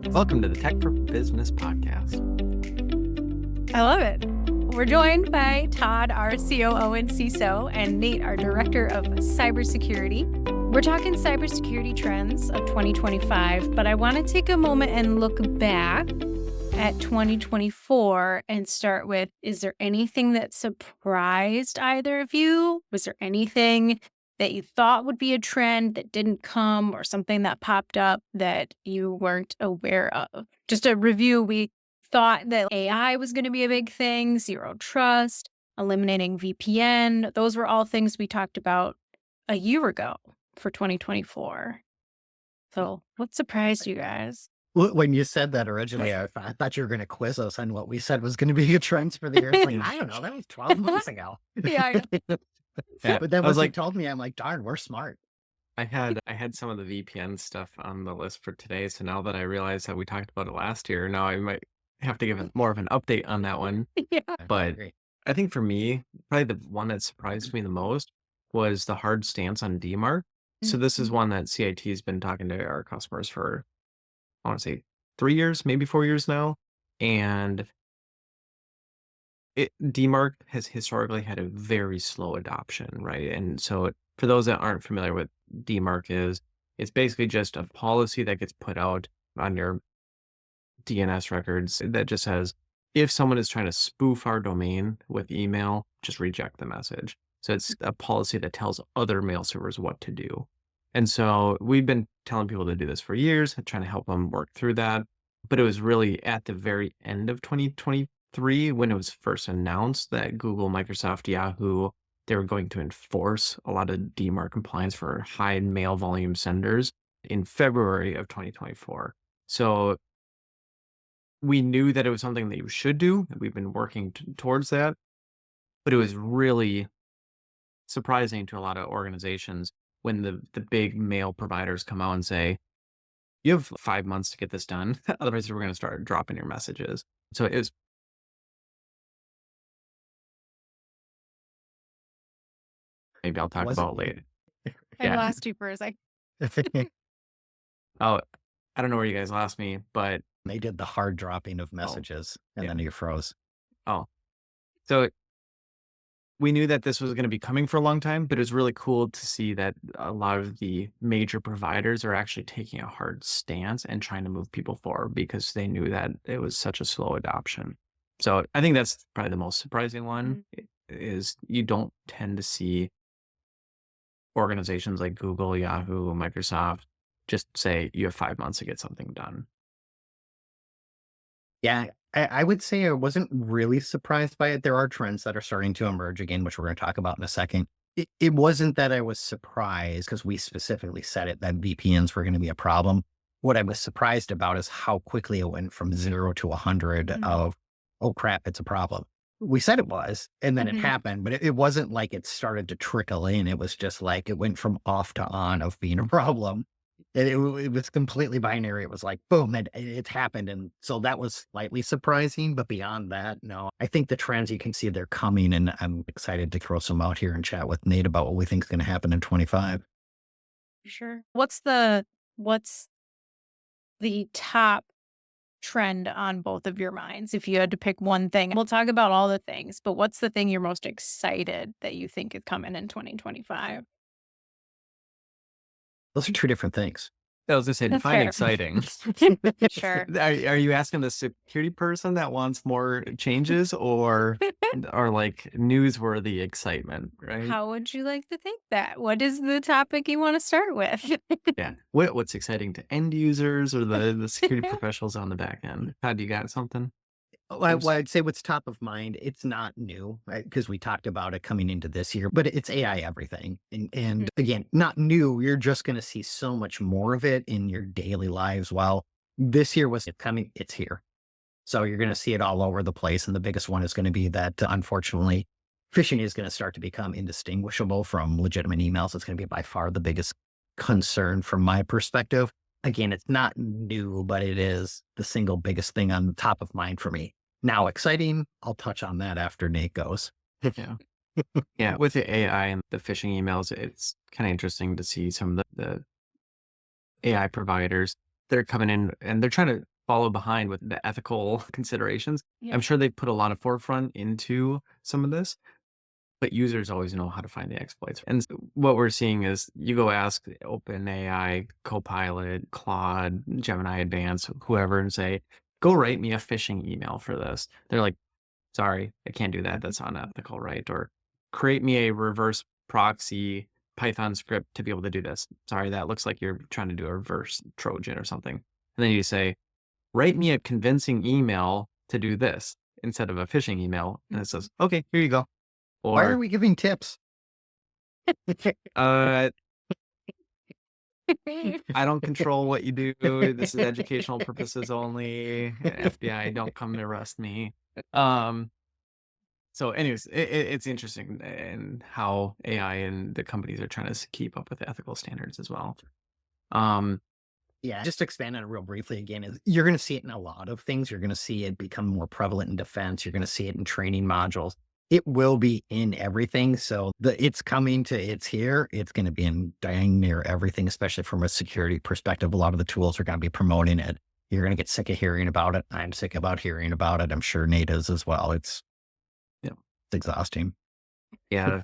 Welcome to the Tech for Business podcast. I love it. We're joined by Todd, our COO and CISO, and Nate, our Director of Cybersecurity. We're talking cybersecurity trends of 2025, but I want to take a moment and look back at 2024 and start with, is there anything that surprised either of you? Was there anything that you thought would be a trend that didn't come, or something that popped up that you weren't aware of? Just a review, we thought that AI was going to be a big thing, zero trust, eliminating VPN. Those were all things we talked about a year ago for 2024. So what surprised you guys? When you said that originally, I thought you were going to quiz us on what we said was going to be a trends for the year. It's like, I don't know. That was 12 months ago. Yeah. But then I was once you like, told me, I'm like, darn, we're smart. I had some of the VPN stuff on the list for today. So now that I realize that we talked about it last year, now I might have to give it more of an update on that one. Yeah. But Great. I think for me, probably the one that surprised me the most was the hard stance on DMARC. So this is one that CIT has been talking to our customers for, I want to say 3 years, maybe 4 years now. And DMARC has historically had a very slow adoption, right? And so for those that aren't familiar with DMARC it's basically just a policy that gets put out on your DNS records that just says, if someone is trying to spoof our domain with email, just reject the message. So it's a policy that tells other mail servers what to do. And so we've been telling people to do this for years, trying to help them work through that. But it was really at the very end of 2023 when it was first announced that Google, Microsoft, Yahoo, they were going to enforce a lot of DMARC compliance for high mail volume senders in February of 2024. So we knew that it was something that you should do. We've been working towards that. But it was really surprising to a lot of organizations when the big mail providers come out and say, you have 5 months to get this done. Otherwise, we're going to start dropping your messages. So it was. Maybe I'll talk about it later. I lost you for a second. Oh, I don't know where you guys lost me, but They did the hard dropping of messages and yeah. then you froze. So we knew that this was going to be coming for a long time, but it was really cool to see that a lot of the major providers are actually taking a hard stance and trying to move people forward because they knew that it was such a slow adoption. So I think that's probably the most surprising one is you don't tend to see organizations like Google, Yahoo, Microsoft just say you have 5 months to get something done. Yeah, I would say I wasn't really surprised by it. There are trends that are starting to emerge again, which we're going to talk about in a second. It wasn't that I was surprised because we specifically said it that VPNs were going to be a problem. What I was surprised about is how quickly it went from 0 to 100 of, oh crap, it's a problem. We said it was, and then it happened, but it wasn't like it started to trickle in. It was just like it went from off to on of being a problem. And it was completely binary. It was like, boom, it happened. And so that was slightly surprising. But beyond that, no, I think the trends, you can see they're coming. And I'm excited to throw some out here and chat with Nate about what we think is going to happen in 25. Sure. What's the top trend on both of your minds if you had to pick one thing? We'll talk about all the things, but what's the thing you're most excited that you think is coming in 2025? Those are two different things. I was going to say, That's define fair. exciting. Sure. Are you asking the security person that wants more changes or like newsworthy excitement, right? How would you like to think that? What is the topic you want to start with? Yeah. What's exciting to end users or the security professionals on the back end? Todd, you got something? Well, I'd say what's top of mind, it's not new, right? Because we talked about it coming into this year, but it's AI everything. And again, not new. You're just going to see so much more of it in your daily lives. While this year was coming, it's here. So you're going to see it all over the place. And the biggest one is going to be that, unfortunately, phishing is going to start to become indistinguishable from legitimate emails. It's going to be by far the biggest concern from my perspective. Again, it's not new, but it is the single biggest thing on the top of mind for me. Now, exciting, I'll touch on that after Nate goes. Yeah. Yeah. With the AI and the phishing emails, it's kind of interesting to see some of the AI providers they're coming in and they're trying to follow behind with the ethical considerations. Yeah. I'm sure they put a lot of forefront into some of this, but users always know how to find the exploits. And what we're seeing is you go ask OpenAI, Copilot, Claude, Gemini Advanced, whoever, and say, go write me a phishing email for this. They're like, sorry, I can't do that. That's unethical, right? Or create me a reverse proxy Python script to be able to do this. Sorry, that looks like you're trying to do a reverse Trojan or something. And then you say, write me a convincing email to do this instead of a phishing email. And it says, okay, here you go. Why are Or, we giving tips? I don't control what you do. This is educational purposes only. FBI, don't come to arrest me. So anyways, it's interesting and how AI and the companies are trying to keep up with ethical standards as well. Yeah, just to expand on it real briefly again, is you're going to see it in a lot of things. You're going to see it become more prevalent in defense. You're going to see it in training modules. It will be in everything. So it's coming to, it's here. It's going to be in dang near everything, especially from a security perspective. A lot of the tools are going to be promoting it. You're going to get sick of hearing about it. I'm sick about hearing about it. I'm sure Nate is as well. It's exhausting. Yeah.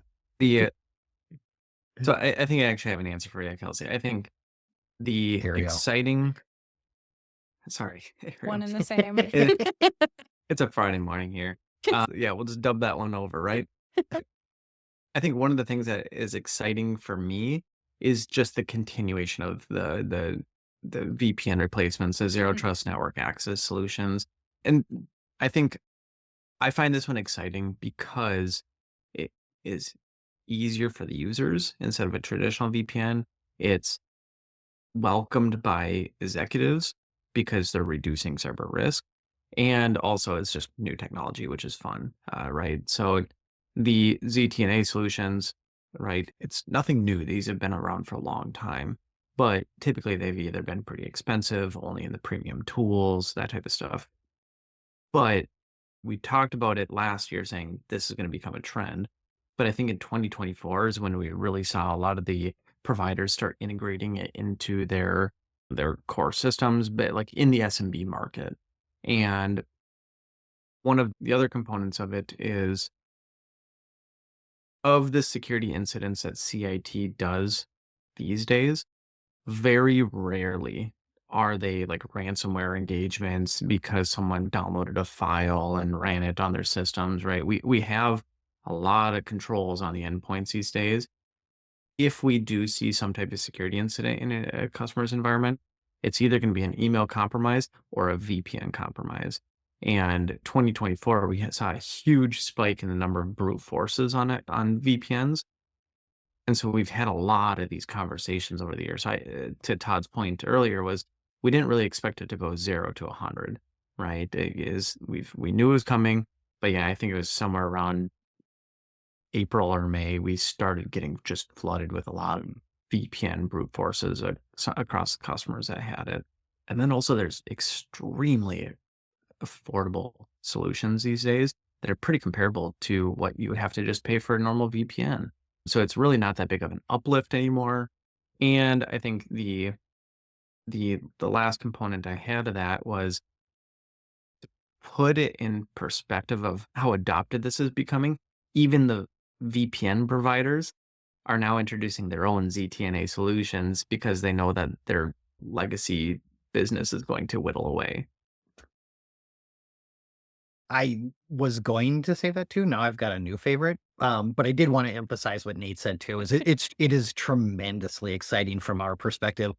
So I think I actually have an answer for you, Kelsey. I think the Here we go. exciting, sorry. One and the same. It's a Friday morning here. Yeah, we'll just dub that one over, right? I think one of the things that is exciting for me is just the continuation of the VPN replacements, the zero trust network access solutions. And I think I find this one exciting because it is easier for the users instead of a traditional VPN. It's welcomed by executives because they're reducing cyber risk. And also it's just new technology, which is fun, right? So the ZTNA solutions, right? It's nothing new. These have been around for a long time, but typically they've either been pretty expensive, only in the premium tools, that type of stuff. But we talked about it last year saying this is going to become a trend. But I think in 2024 is when we really saw a lot of the providers start integrating it into their core systems, but like in the SMB market. And one of the other components of it is of the security incidents that CIT does these days, very rarely are they like ransomware engagements because someone downloaded a file and ran it on their systems, right? We have a lot of controls on the endpoints these days. If we do see some type of security incident in a customer's environment, it's either going to be an email compromise or a VPN compromise. And 2024, we saw a huge spike in the number of brute forces on VPNs. And so we've had a lot of these conversations over the years. To Todd's point earlier was we didn't really expect it to go 0 to 100, right? We knew it was coming, but yeah, I think it was somewhere around April or May, we started getting just flooded with a lot of VPN brute forces across the customers that had it. And then also there's extremely affordable solutions these days that are pretty comparable to what you would have to just pay for a normal VPN. So it's really not that big of an uplift anymore. And I think the last component I had of that was to put it in perspective of how adopted this is becoming. Even the VPN providers are now introducing their own ZTNA solutions because they know that their legacy business is going to whittle away. I was going to say that too. Now I've got a new favorite. But I did want to emphasize what Nate said too, is it is tremendously exciting from our perspective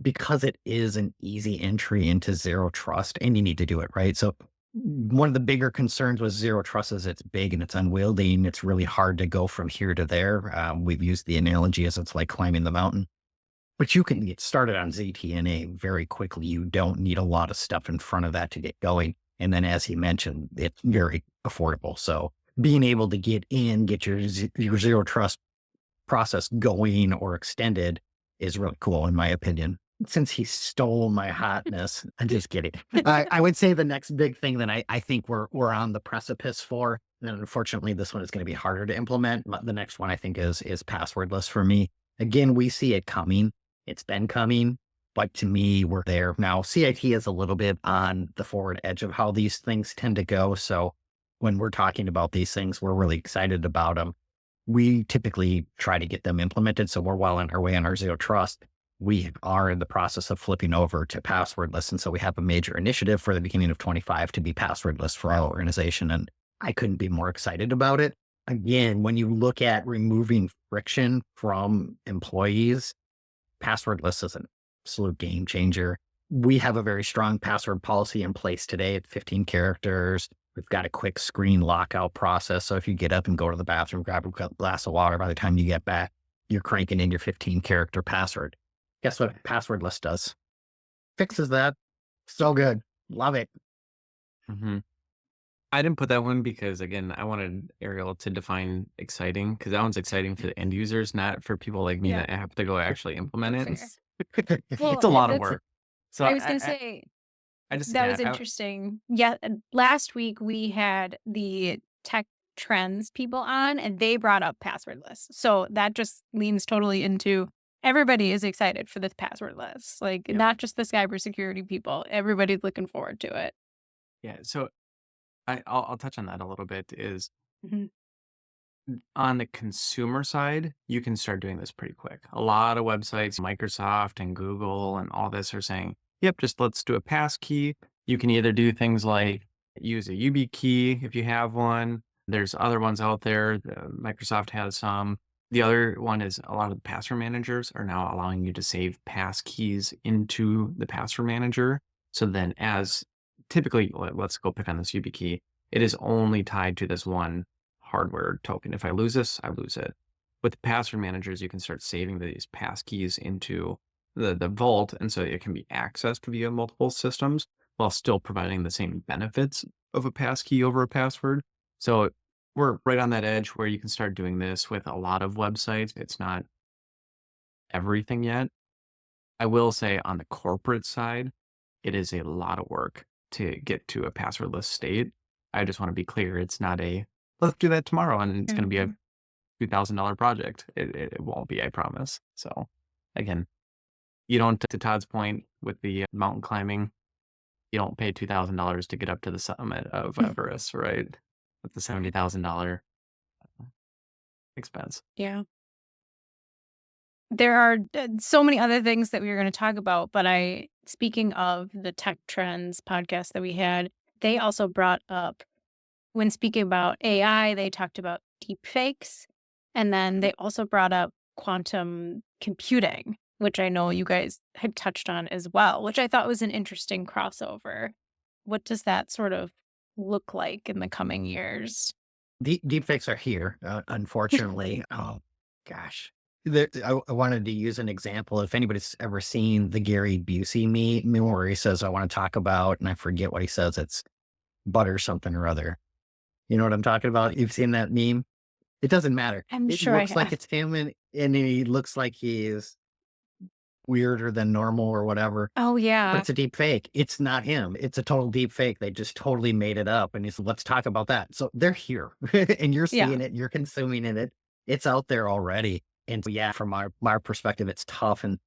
because it is an easy entry into zero trust and you need to do it right. So one of the bigger concerns with zero trust is it's big and it's unwieldy and it's really hard to go from here to there. We've used the analogy as it's like climbing the mountain, but you can get started on ZTNA very quickly. You don't need a lot of stuff in front of that to get going. And then as he mentioned, it's very affordable. So being able to get your zero trust process going or extended is really cool, in my opinion. Since he stole my hotness, I'm just kidding. I would say the next big thing that I think we're on the precipice for, and unfortunately this one is going to be harder to implement. The next one I think is passwordless for me. Again, we see it coming. It's been coming, But to me, we're there. Now, CIT is a little bit on the forward edge of how these things tend to go. So when we're talking about these things, we're really excited about them. We typically try to get them implemented. So we're well on our way on our zero trust. We are in the process of flipping over to passwordless. And so we have a major initiative for the beginning of 25 to be passwordless for our organization. And I couldn't be more excited about it. Again, when you look at removing friction from employees, passwordless is an absolute game changer. We have a very strong password policy in place today at 15 characters. We've got a quick screen lockout process. So if you get up and go to the bathroom, grab a glass of water, by the time you get back, you're cranking in your 15-character password. Guess what passwordless does? Fixes that. So good. Love it. Hmm. I didn't put that one because, again, I wanted Ariel to define exciting, because that one's exciting for the end users, not for people like me Yeah, that have to go actually implement it. fair. It's Well, a lot of that's work. So I was gonna say I just, that yeah, was interesting. Yeah, and last week we had the tech trends people on, and they brought up passwordless. So that just leans totally into everybody is excited for this passwordless. Like yep, not just the cybersecurity people. Everybody's looking forward to it. yeah. So I'll touch on that a little bit. Is Mhm. on the consumer side, you can start doing this pretty quick. A lot of websites, Microsoft and Google and all this are saying, yep, just let's do a pass key. You can either do things like use a UB key if you have one. There's other ones out there. Microsoft has some. The other one is a lot of the password managers are now allowing you to save pass keys into the password manager. So then, as typically, let's go pick on this UB key, it is only tied to this one hardware token. If I lose this, I lose it. With the password managers, you can start saving these pass keys into the vault, and so it can be accessed via multiple systems while still providing the same benefits of a pass key over a password. So we're right on that edge where you can start doing this with a lot of websites. It's not everything yet. I will say on the corporate side, it is a lot of work to get to a passwordless state. I just want to be clear, it's not a let's do that tomorrow and it's going to be a Mhm. $2,000 project. It won't be, I promise. So again, you don't, to Todd's point with the mountain climbing, you don't pay $2,000 to get up to the summit of Everest, right? That's a $70,000 expense. Yeah. There are so many other things that we were going to talk about, but speaking of the tech trends podcast that we had, they also brought up when speaking about AI, they talked about deepfakes, and then they also brought up quantum computing, which I know you guys had touched on as well, which I thought was an interesting crossover. What does that sort of look like in the coming years? Deepfakes are here, unfortunately. Oh, gosh. I wanted to use an example. If anybody's ever seen the Gary Busey meme where he says, I want to talk about, and I forget what he says, it's butter something or other. You know what I'm talking about? You've seen that meme? It doesn't matter. I'm It sure I looks like have. it's him and he looks like he is weirder than normal or whatever. Oh, But yeah. it's a deep fake. It's not him. It's a total deep fake. They just totally made it up. And he said, let's talk about that. So they're here and you're Yeah. seeing it, you're consuming it. It's out there already. And so, yeah, from our perspective, it's tough. And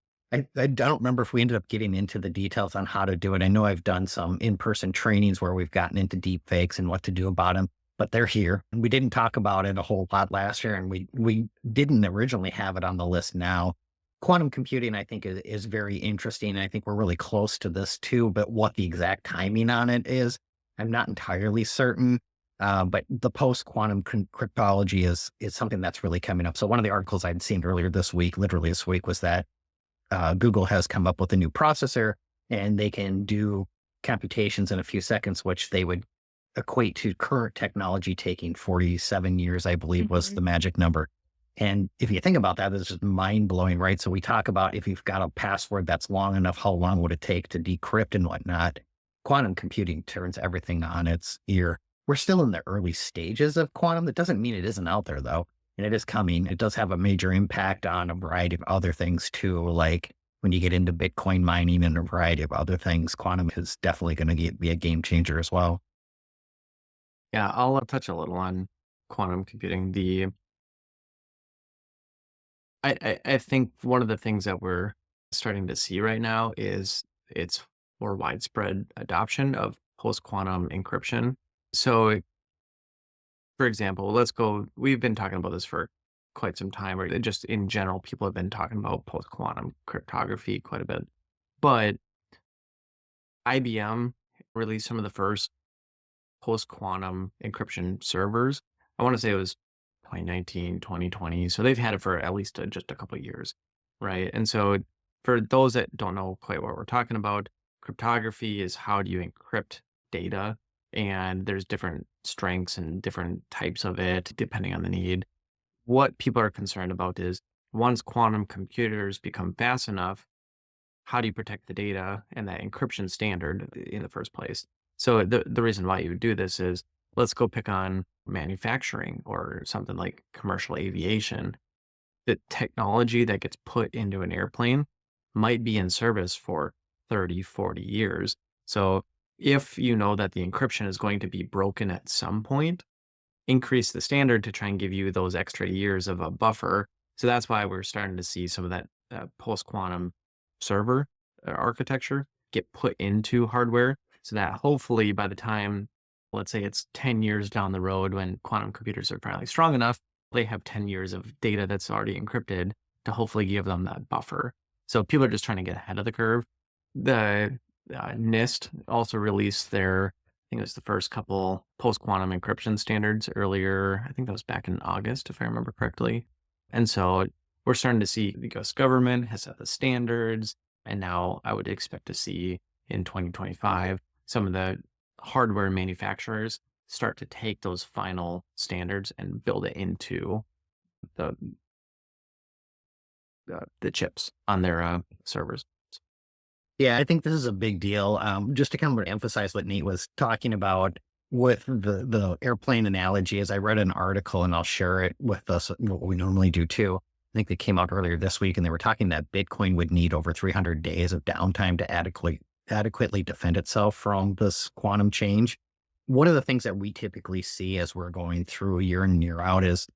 I don't remember if we ended up getting into the details on how to do it. I know I've done some in-person trainings where we've gotten into deep fakes and what to do about them, but they're here. And we didn't talk about it a whole lot last year. And we didn't originally have it on the list now. Quantum computing, I think, is very interesting. And I think we're really close to this too. But what the exact timing on it is, I'm not entirely certain. But the post quantum cryptology is something that's really coming up. So one of the articles I'd seen earlier this week, literally this week, was that Google has come up with a new processor and they can do computations in a few seconds, which they would equate to current technology taking 47 years, I believe was the Mhm. magic number. And if you think about that, it's just mind blowing, right? So we talk about if you've got a password that's long enough, how long would it take to decrypt and whatnot? Quantum computing turns everything on its ear. We're still in the early stages of quantum. That doesn't mean it isn't out there though. And it is coming. It does have a major impact on a variety of other things too. Like when you get into Bitcoin mining and a variety of other things, quantum is definitely going to be a game changer as well. Yeah, I'll touch a little on quantum computing. I think one of the things that we're starting to see right now is it's more widespread adoption of post-quantum encryption. So, for example, we've been talking about this for quite some time, or just in general, people have been talking about post-quantum cryptography quite a bit. But IBM released some of the first post-quantum encryption servers. I want to say it was 2019, 2020. So they've had it for at least just a couple of years, right? And so for those that don't know quite what we're talking about, cryptography is how do you encrypt data? And there's different strengths and different types of it depending on the need. What people are concerned about is once quantum computers become fast enough, how do you protect the data and that encryption standard in the first place? So the reason why you would do this is let's go pick on manufacturing or something like commercial aviation. The technology that gets put into an airplane might be in service for 30, 40 years. So if you know that the encryption is going to be broken at some point, increase the standard to try and give you those extra years of a buffer. So that's why we're starting to see some of that post quantum server architecture get put into hardware so that hopefully by the time, let's say it's 10 years down the road when quantum computers are finally strong enough, they have 10 years of data that's already encrypted to hopefully give them that buffer. So people are just trying to get ahead of the curve. The NIST also released I think it was the first couple post-quantum encryption standards earlier. I think that was back in August, if I remember correctly. And so we're starting to see the US government has set the standards. And now I would expect to see in 2025, some of the hardware manufacturers start to take those final standards and build it into the the chips on their servers. Yeah, I think this is a big deal. Just to kind of emphasize what Nate was talking about with the airplane analogy, as I read an article and I'll share it with us, what we normally do too. I think they came out earlier this week and they were talking that Bitcoin would need over 300 days of downtime to adequately defend itself from this quantum change. One of the things that we typically see as we're going through year in and year out is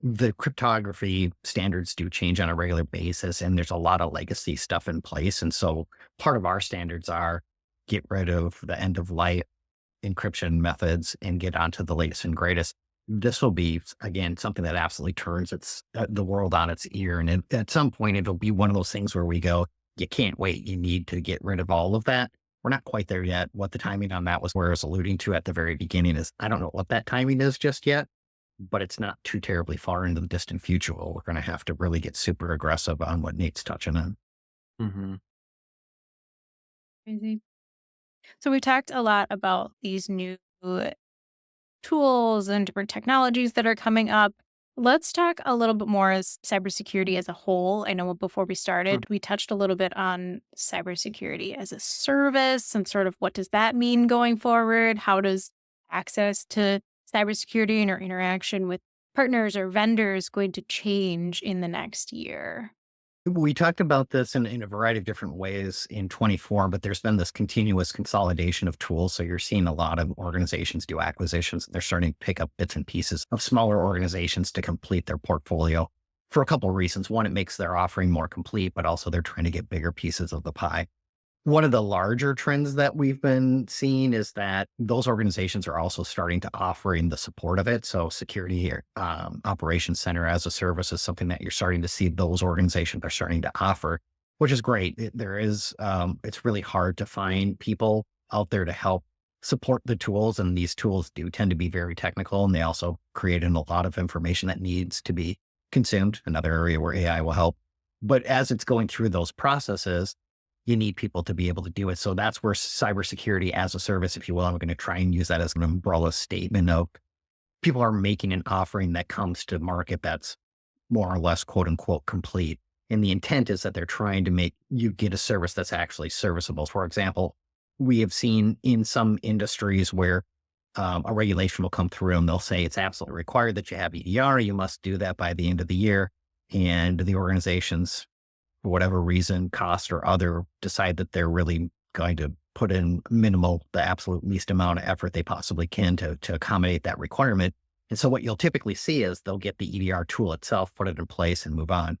the cryptography standards do change on a regular basis, and there's a lot of legacy stuff in place. And so part of our standards are get rid of the end of life encryption methods and get onto the latest and greatest. This will be, again, something that absolutely turns the world on its ear. And at some point, it'll be one of those things where we go, you can't wait. You need to get rid of all of that. We're not quite there yet. What the timing on that was, where I was alluding to at the very beginning is, I don't know what that timing is just yet, but it's not too terribly far into the distant future. We're going to have to really get super aggressive on what Nate's touching on. Hmm. Crazy. So we've talked a lot about these new tools and different technologies that are coming up. Let's talk a little bit more as cybersecurity as a whole. I know before we started, we touched a little bit on cybersecurity as a service and sort of what does that mean going forward? How does access to cybersecurity and our interaction with partners or vendors going to change in the next year? We talked about this in a variety of different ways in 24, but there's been this continuous consolidation of tools. So you're seeing a lot of organizations do acquisitions. And they're starting to pick up bits and pieces of smaller organizations to complete their portfolio for a couple of reasons. One, it makes their offering more complete, but also they're trying to get bigger pieces of the pie. One of the larger trends that we've been seeing is that those organizations are also starting to offer in the support of it. So security operations center as a service is something that you're starting to see those organizations are starting to offer, which is great. It's really hard to find people out there to help support the tools. And these tools do tend to be very technical, and they also create a lot of information that needs to be consumed, another area where AI will help. But as it's going through those processes, you need people to be able to do it. So that's where cybersecurity as a service, if you will, I'm going to try and use that as an umbrella statement of people are making an offering that comes to market that's more or less quote unquote complete. And the intent is that they're trying to make you get a service that's actually serviceable. For example, we have seen in some industries where a regulation will come through and they'll say it's absolutely required that you have EDR. You must do that by the end of the year. And the organizations, for whatever reason, cost or other, decide that they're really going to put in the absolute least amount of effort they possibly can to accommodate that requirement. And so what you'll typically see is they'll get the EDR tool itself, put it in place and move on.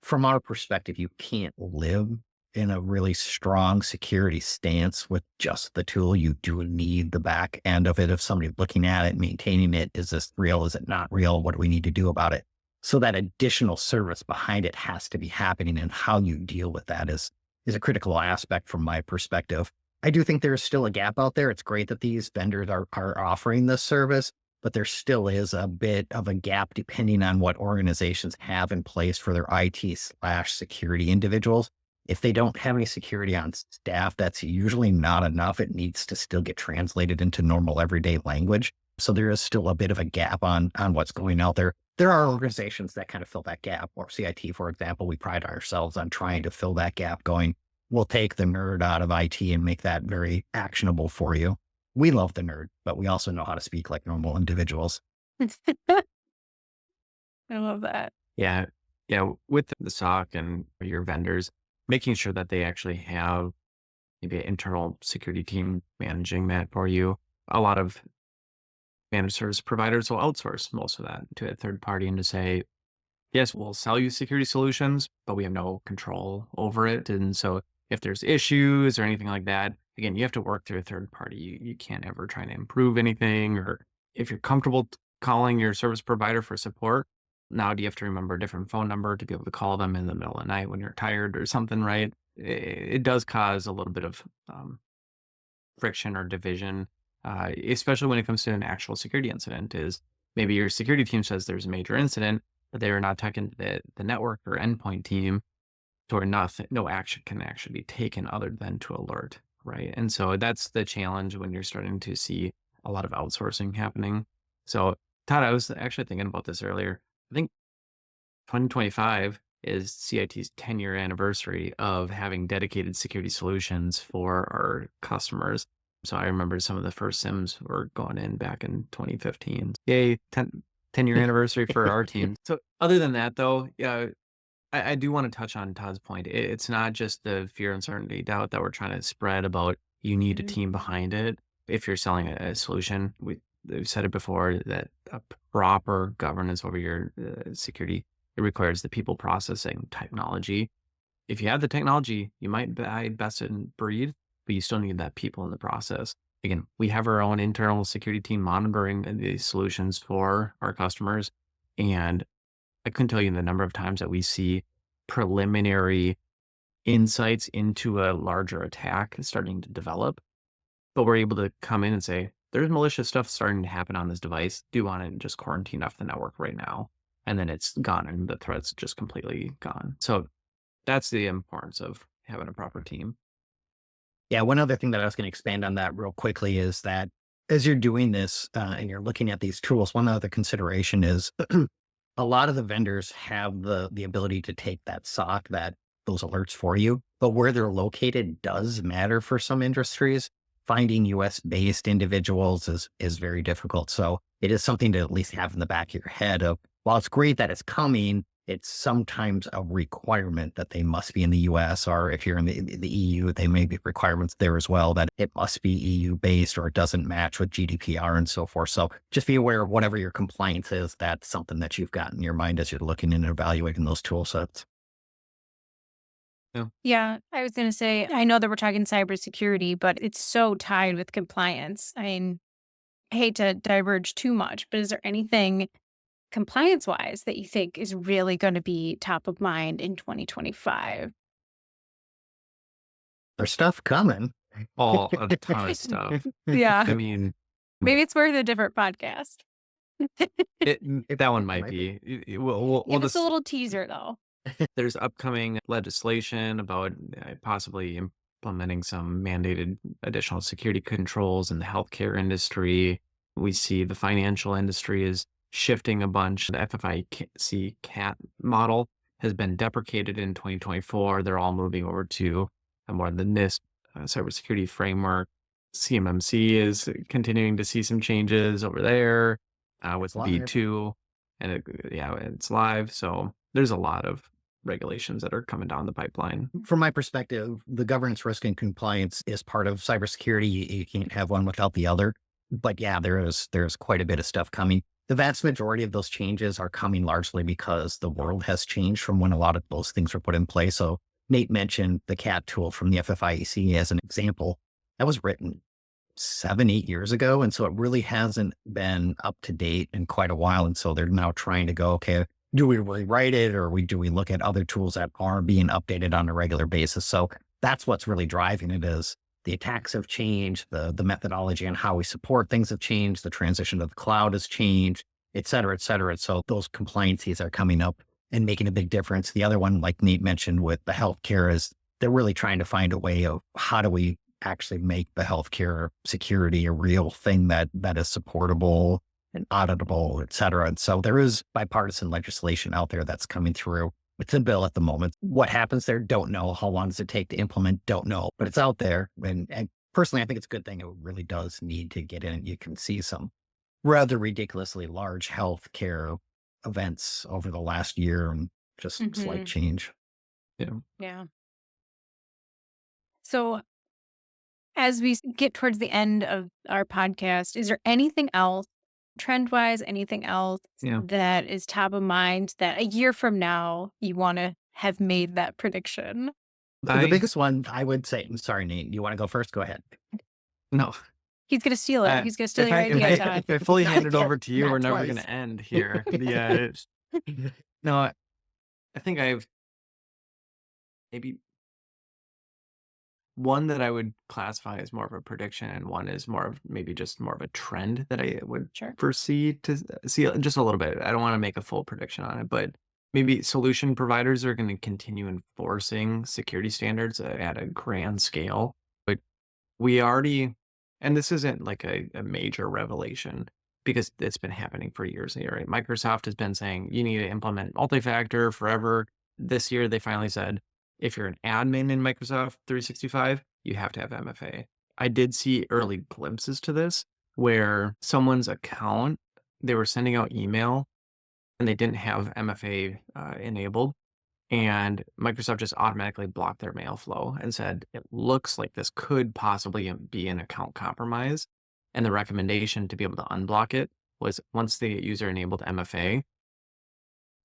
From our perspective, you can't live in a really strong security stance with just the tool. You do need the back end of it of somebody looking at it, maintaining it. Is this real? Is it not real? What do we need to do about it? So that additional service behind it has to be happening, and how you deal with that is a critical aspect from my perspective. I do think there's still a gap out there. It's great that these vendors are offering this service, but there still is a bit of a gap depending on what organizations have in place for their IT/security individuals. If they don't have any security on staff, that's usually not enough. It needs to still get translated into normal everyday language. So there is still a bit of a gap on what's going out there. There are organizations that kind of fill that gap, or CIT, for example. We pride ourselves on trying to fill that gap, going, we'll take the nerd out of IT and make that very actionable for you. We love the nerd, but we also know how to speak like normal individuals. I love that. Yeah. Yeah. With the SOC and your vendors, making sure that they actually have maybe an internal security team managing that for you. A lot of managed service providers will outsource most of that to a third party and to say, yes, we'll sell you security solutions, but we have no control over it. And so if there's issues or anything like that, again, you have to work through a third party. You can't ever try to improve anything. Or if you're comfortable calling your service provider for support, now do you have to remember a different phone number to be able to call them in the middle of the night when you're tired or something, right? It does cause a little bit of friction or division, especially when it comes to an actual security incident. Is maybe your security team says there's a major incident, but they are not talking to the network or endpoint team, or nothing, no action can actually be taken other than to alert, right? And so that's the challenge when you're starting to see a lot of outsourcing happening. So Todd, I was actually thinking about this earlier. I think 2025 is CIT's 10-year anniversary of having dedicated security solutions for our customers. So I remember some of the first SIMs were going in back in 2015. Yay, 10-year anniversary for our team. So other than that, though, yeah, I do want to touch on Todd's point. It's not just the fear, uncertainty, doubt that we're trying to spread about you need a team behind it. If you're selling a solution, we've said it before that a proper governance over your security, it requires the people processing technology. If you have the technology, you might buy best in breed, but you still need that people in the process. Again, we have our own internal security team monitoring these solutions for our customers. And I couldn't tell you the number of times that we see preliminary insights into a larger attack starting to develop, but we're able to come in and say, there's malicious stuff starting to happen on this device. Do you want to just quarantine off the network right now? And then it's gone and the threat's just completely gone. So that's the importance of having a proper team. Yeah, one other thing that I was going to expand on that real quickly is that as you're doing this and you're looking at these tools, one other consideration is a lot of the vendors have the ability to take that SOC, those alerts for you, but where they're located does matter for some industries. Finding US-based individuals is very difficult. So it is something to at least have in the back of your head of, while it's great that it's coming, it's sometimes a requirement that they must be in the US, or if you're in the EU, they may be requirements there as well, that it must be EU based or it doesn't match with GDPR and so forth. So just be aware of whatever your compliance is. That's something that you've got in your mind as you're looking and evaluating those tool sets. Yeah, I was going to say, I know that we're talking cybersecurity, but it's so tied with compliance. I mean, I hate to diverge too much, but is there anything compliance-wise that you think is really going to be top of mind in 2025? There's stuff coming. All a ton of stuff. Yeah, I mean, maybe it's worth a different podcast. that one might be. We'll Give us just a little teaser, though. There's upcoming legislation about possibly implementing some mandated additional security controls in the healthcare industry. We see the financial industry is shifting a bunch. The FFIC CAT model has been deprecated in 2024. They're all moving over to a more the NIST cybersecurity framework. CMMC is continuing to see some changes over there with V2, and it's live. So there's a lot of regulations that are coming down the pipeline. From my perspective, the governance, risk, and compliance is part of cybersecurity. You can't have one without the other. But yeah, there's quite a bit of stuff coming. The vast majority of those changes are coming largely because the world has changed from when a lot of those things were put in place. So Nate mentioned the CAT tool from the FFIEC as an example. That was written 7, 8 years ago. And so it really hasn't been up to date in quite a while. And so they're now trying to go, okay, do we rewrite it, or do we look at other tools that are being updated on a regular basis? So that's what's really driving it, is the attacks have changed, the methodology and how we support things have changed, the transition to the cloud has changed, et cetera, et cetera. So those compliances are coming up and making a big difference. The other one, like Nate mentioned with the healthcare, is they're really trying to find a way of how do we actually make the healthcare security a real thing that is supportable and auditable, et cetera. And so there is bipartisan legislation out there that's coming through. It's a bill at the moment. What happens there? Don't know. How long does it take to implement? Don't know, but it's out there. And personally, I think it's a good thing. It really does need to get in. You can see some rather ridiculously large healthcare events over the last year, and just slight change. Yeah. Yeah. So as we get towards the end of our podcast, is there anything else, trend-wise, anything else Yeah. that is top of mind that a year from now you want to have made that prediction? The biggest one, I would say, I'm sorry, Nate, you want to go first? Go ahead. No. He's going to steal it. He's going to steal If your I, idea, if, I, Todd. if I fully hand it over to you, Not we're never twice. going to end here. No, I think I've maybe one that I would classify as more of a prediction, and one is more of maybe just more of a trend that I would Sure. foresee to see just a little bit. I don't want to make a full prediction on it, but maybe solution providers are going to continue enforcing security standards at a grand scale. But we already, and this isn't like a major revelation because it's been happening for years, right? Microsoft has been saying you need to implement multi-factor forever. This year, they finally said, if you're an admin in Microsoft 365, you have to have MFA. I did see early glimpses to this where someone's account, they were sending out email and they didn't have MFA enabled. And Microsoft just automatically blocked their mail flow and said, it looks like this could possibly be an account compromise. And the recommendation to be able to unblock it was once the user enabled MFA,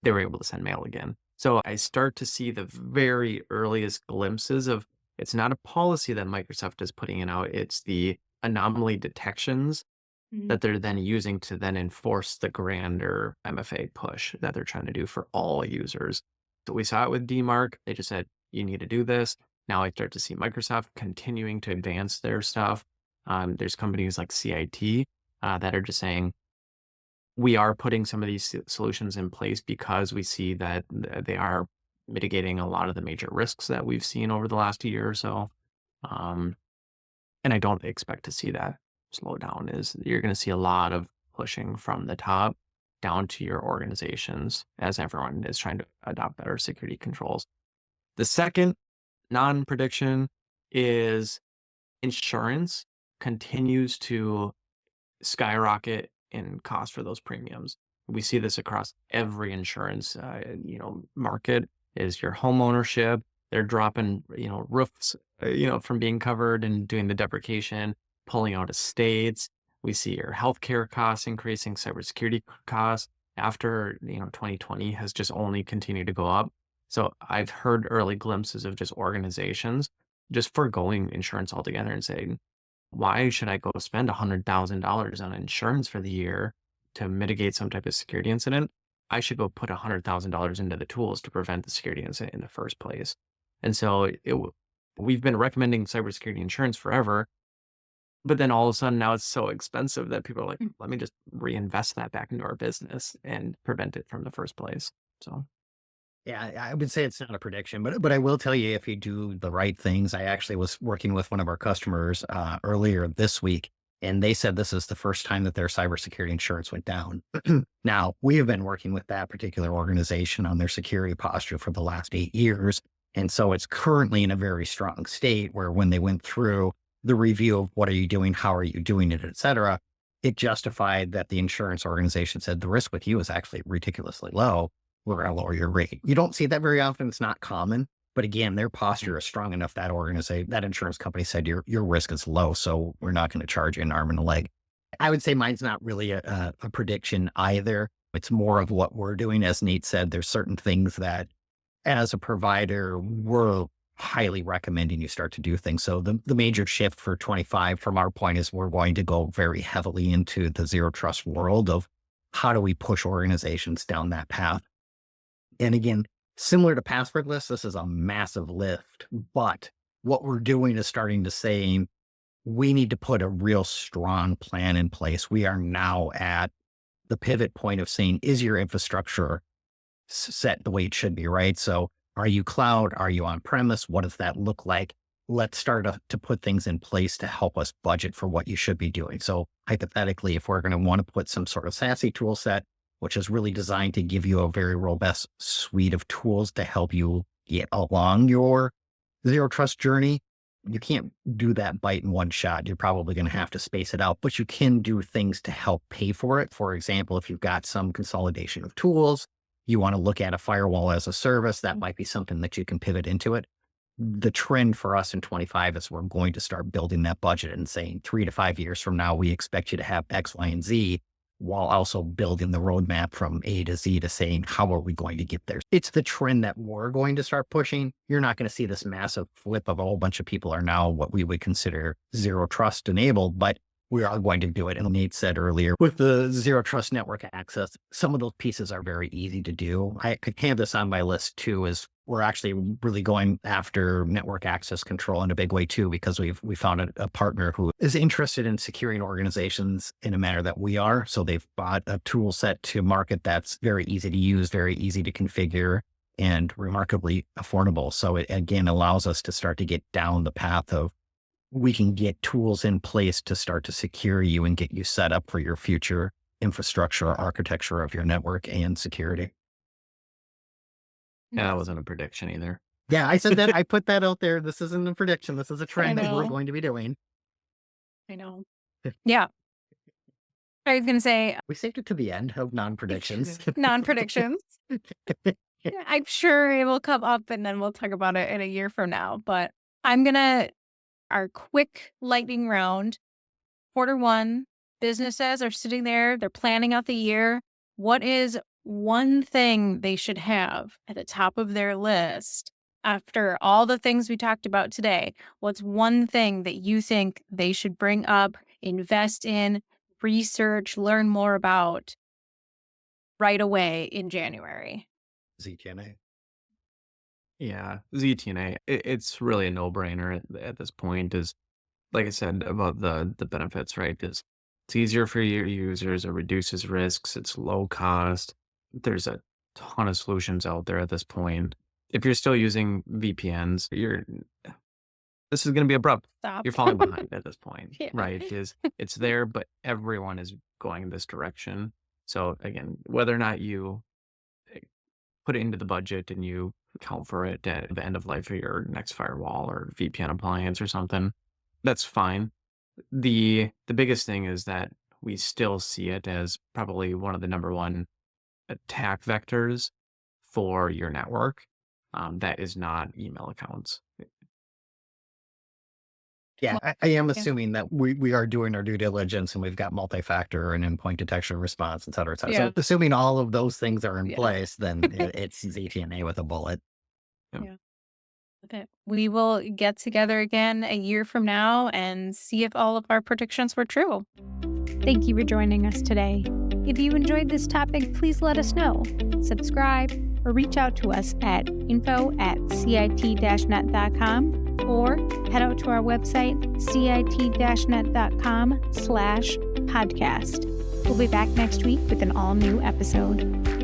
they were able to send mail again. So I start to see the very earliest glimpses of it's not a policy that Microsoft is putting in out, it's the anomaly detections that they're then using to then enforce the grander MFA push that they're trying to do for all users. So we saw it with DMARC. They just said, you need to do this. Now I start to see Microsoft continuing to advance their stuff. There's companies like CIT that are just saying, we are putting some of these solutions in place because we see that they are mitigating a lot of the major risks that we've seen over the last year or so. And I don't expect to see that slow down. Is you're going to see a lot of pushing from the top down to your organizations as everyone is trying to adopt better security controls. The second non-prediction is insurance continues to skyrocket in cost for those premiums. We see this across every insurance, market. Is your home ownership? They're dropping, roofs, from being covered and doing the deprecation, pulling out estates. We see your healthcare costs increasing, cybersecurity costs after 2020 has just only continued to go up. So I've heard early glimpses of just organizations just foregoing insurance altogether and saying, why should I go spend $100,000 on insurance for the year to mitigate some type of security incident? I should go put $100,000 into the tools to prevent the security incident in the first place. And so we've been recommending cybersecurity insurance forever, but then all of a sudden now it's so expensive that people are like, let me just reinvest that back into our business and prevent it from the first place. So. Yeah, I would say it's not a prediction, but I will tell you, if you do the right things. I actually was working with one of our customers earlier this week, and they said this is the first time that their cybersecurity insurance went down. Now, we have been working with that particular organization on their security posture for the last 8 years. And so it's currently in a very strong state where when they went through the review of what are you doing, how are you doing it, et cetera, it justified that the insurance organization said the risk with you is actually ridiculously low. We're going to lower your rate. You don't see that very often. It's not common. But again, their posture is strong enough. That organization, that insurance company said your risk is low, so we're not going to charge you an arm and a leg. I would say mine's not really a prediction either. It's more of what we're doing. As Nate said, there's certain things that as a provider, we're highly recommending you start to do things. So the major shift for 25 from our point is we're going to go very heavily into the zero trust world of how do we push organizations down that path. And again, similar to Passwordless, this is a massive lift, but what we're doing is starting to say, we need to put a real strong plan in place. We are now at the pivot point of saying, is your infrastructure set the way it should be, right? So are you cloud? Are you on premise? What does that look like? Let's start to put things in place to help us budget for what you should be doing. So hypothetically, if we're going to want to put some sort of SASE tool set, which is really designed to give you a very robust suite of tools to help you get along your zero trust journey, you can't do that bite in one shot. You're probably going to have to space it out, but you can do things to help pay for it. For example, if you've got some consolidation of tools, you want to look at a firewall as a service, that might be something that you can pivot into it. The trend for us in 25 is we're going to start building that budget and saying 3 to 5 years from now, we expect you to have X, Y, and Z, while also building the roadmap from A to Z to saying, how are we going to get there? It's the trend that we're going to start pushing. You're not going to see this massive flip of a whole bunch of people are now what we would consider zero trust enabled, but we are going to do it. And Nate said earlier, with the zero trust network access, some of those pieces are very easy to do. I could have this on my list too, is we're actually really going after network access control in a big way too, because we found a partner who is interested in securing organizations in a manner that we are. So they've bought a tool set to market that's very easy to use, very easy to configure, and remarkably affordable. So it again allows us to start to get down the path of we can get tools in place to start to secure you and get you set up for your future infrastructure or architecture of your network and security. Yeah, that wasn't a prediction either. Yeah, I said that. I put that out there. This isn't a prediction. This is a trend that we're know. going to be doing. I know. Yeah. I was going to say We saved it to the end of non-predictions. non-predictions. Yeah, I'm sure it will come up and then we'll talk about it in a year from now. But I'm going to, our quick lightning round, Q1, businesses are sitting there, they're planning out the year. What is one thing they should have at the top of their list after all the things we talked about today? What's one thing that you think they should bring up, invest in, research, learn more about right away in January? ZTNA. Yeah, ZTNA. It's really a no-brainer at this point. Is like I said about the benefits, right? Is it's easier for your users. It reduces risks. It's low cost. There's a ton of solutions out there at this point. If you're still using VPNs, this is going to be abrupt. Stop. You're falling behind at this point, Yeah. right? Is it's there, but everyone is going in this direction. So again, whether or not you put it into the budget and you account for it at the end of life of your next firewall or VPN appliance or something, that's fine. The biggest thing is that we still see it as probably one of the number one attack vectors for your network. That is not email accounts. Yeah, I am assuming that we are doing our due diligence and we've got multi-factor and endpoint detection response, et cetera, et cetera. Yeah. So assuming all of those things are in Yeah. place, then it's ZTNA with a bullet. Okay. We will get together again a year from now and see if all of our predictions were true. Thank you for joining us today. If you enjoyed this topic, please let us know. Subscribe or reach out to us at info@cit-net.com or head out to our website, cit-net.com/podcast. We'll be back next week with an all-new episode.